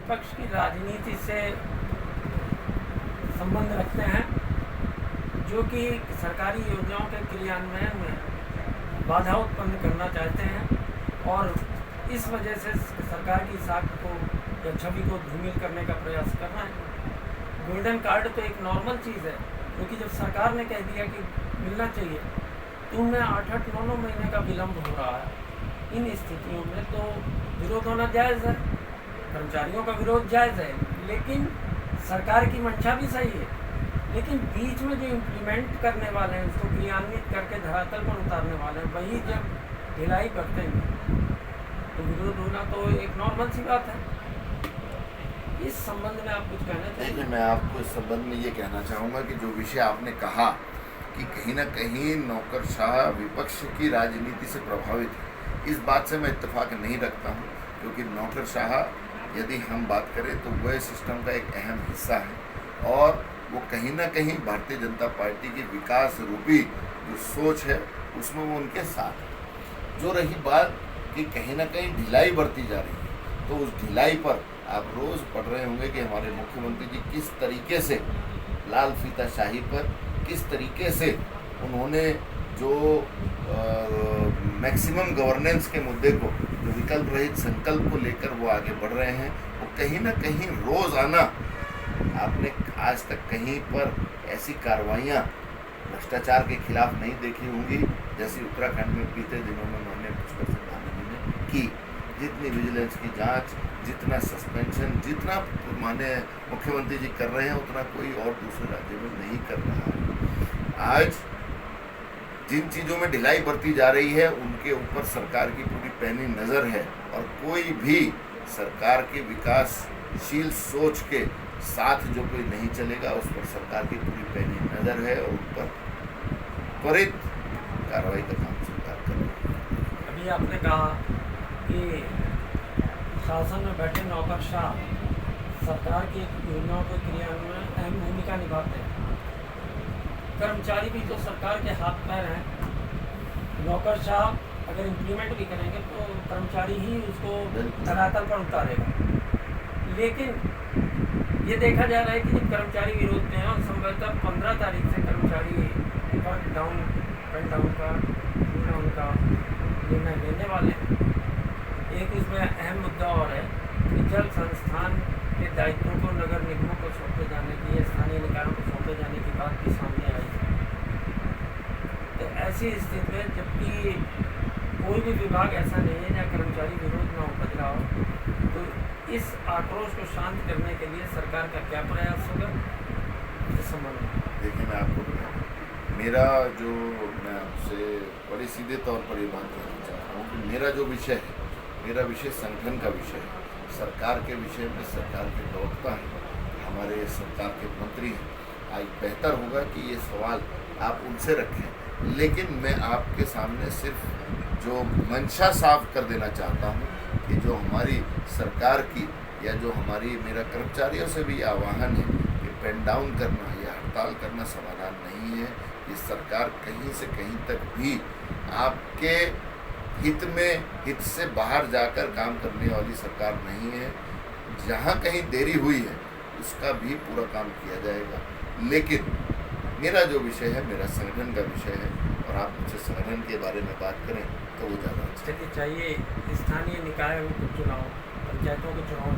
विपक्ष की राजनीति से संबंध रखते हैं, जो कि सरकारी योजनाओं के क्रियान्वयन में बाधा उत्पन्न करना चाहते हैं और इस वजह से सरकार की साख को या छवि को धूमिल करने का प्रयास कर रहे हैं। गोल्डन कार्ड तो एक नॉर्मल चीज़ है, क्योंकि जब सरकार ने कह दिया कि मिलना चाहिए तो उनमें 8-8, 9-9 महीने का विलम्ब हो रहा है। इन स्थितियों में तो विरोध होना जायज़ है, कर्मचारियों का विरोध जायज़ है, लेकिन सरकार की मंशा भी सही है। लेकिन बीच में जो इम्प्लीमेंट करने वाले हैं, उसको क्रियान्वित करके धरातल पर उतारने वाले हैं, वही जब ढिलाई करते हैं तो विरोध होना तो एक नॉर्मल सी बात है। इस संबंध में आप कुछ कहना चाहिए? देखिए, मैं आपको इस संबंध में ये कहना चाहूँगा कि जो विषय आपने कहा कि कहीं ना कहीं नौकरशाह विपक्ष की राजनीति से प्रभावित है, इस बात से मैं इत्तेफाक नहीं रखता हूँ, क्योंकि नौकरशाह यदि हम बात करें तो वह सिस्टम का एक अहम हिस्सा है और वो कहीं ना कहीं भारतीय जनता पार्टी की विकास रूपी जो सोच है उसमें वो उनके साथ है। जो रही बात कि कहीं ना कहीं ढिलाई बरती जा रही है, तो उस ढिलाई पर आप रोज़ पढ़ रहे होंगे कि हमारे मुख्यमंत्री जी किस तरीके से लाल फीताशाही पर किस तरीके से उन्होंने जो मैक्सिमम गवर्नेंस के मुद्दे को, जो विकल्प रहित संकल्प को लेकर वो आगे बढ़ रहे हैं। वो कहीं ना कहीं रोज़ाना आपने आज तक कहीं पर ऐसी कार्रवाइयाँ भ्रष्टाचार के खिलाफ नहीं देखी होंगी जैसी उत्तराखंड में बीते दिनों में माननीय पुष्कर सिंह धामी ने की। जितनी विजिलेंस की जांच, जितना सस्पेंशन, जितना माननीय मुख्यमंत्री जी कर रहे हैं, उतना कोई और दूसरे राज्य में नहीं कर रहा है। आज जिन चीज़ों में ढिलाई बरती जा रही है उनके ऊपर सरकार की पूरी पैनी नज़र है और कोई भी सरकार के विकासशील सोच के साथ जो कोई नहीं चलेगा उस पर सरकार की पूरी पैनी नज़र है और उन पर त्वरित कार्रवाई का काम सरकार कर रही है। अभी आपने कहा कि शासन में बैठे नौकरशाह सरकार की योजनाओं के क्रियान्वयन में अहम भूमिका निभाते हैं। कर्मचारी भी तो सरकार के हाथ पैर हैं। नौकरशाह अगर इम्प्लीमेंट भी करेंगे तो कर्मचारी ही उसको धरातल पर उतारेगा। लेकिन ये देखा जा रहा है कि जब कर्मचारी विरोध में हैं और संभवतः 15 तारीख से कर्मचारी वर्क डाउन का उनका निर्णय लेने वाले हैं। एक इसमें अहम मुद्दा और है कि जल संस्थान के दायित्वों को नगर निगमों को सौंपे जाने की या स्थानीय निकायों को सौंपे जाने की बात भी सामने आई है। तो ऐसी स्थिति में जबकि कोई भी विभाग ऐसा नहीं है जहाँ कर्मचारी विरोध न उपज रहा हो, तो इस आक्रोश को शांत करने के लिए सरकार का क्या प्रयास होगा इस संबंध में? देखिए, मैं आपको बताऊँ, मेरा जो मैं आपसे बड़े सीधे तौर पर ये बात कहना चाहता हूँ कि मेरा जो विषय है, मेरा विषय संगठन का विषय है। सरकार के विषय में सरकार के प्रवक्ता हैं, हमारे सरकार के मंत्री हैं। आज बेहतर होगा कि ये सवाल आप उनसे रखें, लेकिन मैं आपके सामने सिर्फ जो मंशा साफ कर देना चाहता हूँ कि जो हमारी सरकार की या जो हमारी मेरा कर्मचारियों से भी आह्वान है कि पेन डाउन करना या हड़ताल करना समाधान नहीं है। ये सरकार कहीं से कहीं तक भी आपके हित से बाहर जाकर काम करने वाली सरकार नहीं है। जहाँ कहीं देरी हुई है उसका भी पूरा काम किया जाएगा, लेकिन मेरा जो विषय है मेरा संगठन का विषय है और आप मुझसे संगठन के बारे में बात करें तो वो ज़्यादा अच्छा चाहिए। स्थानीय निकाय चुनाव, पंचायतों के चुनाव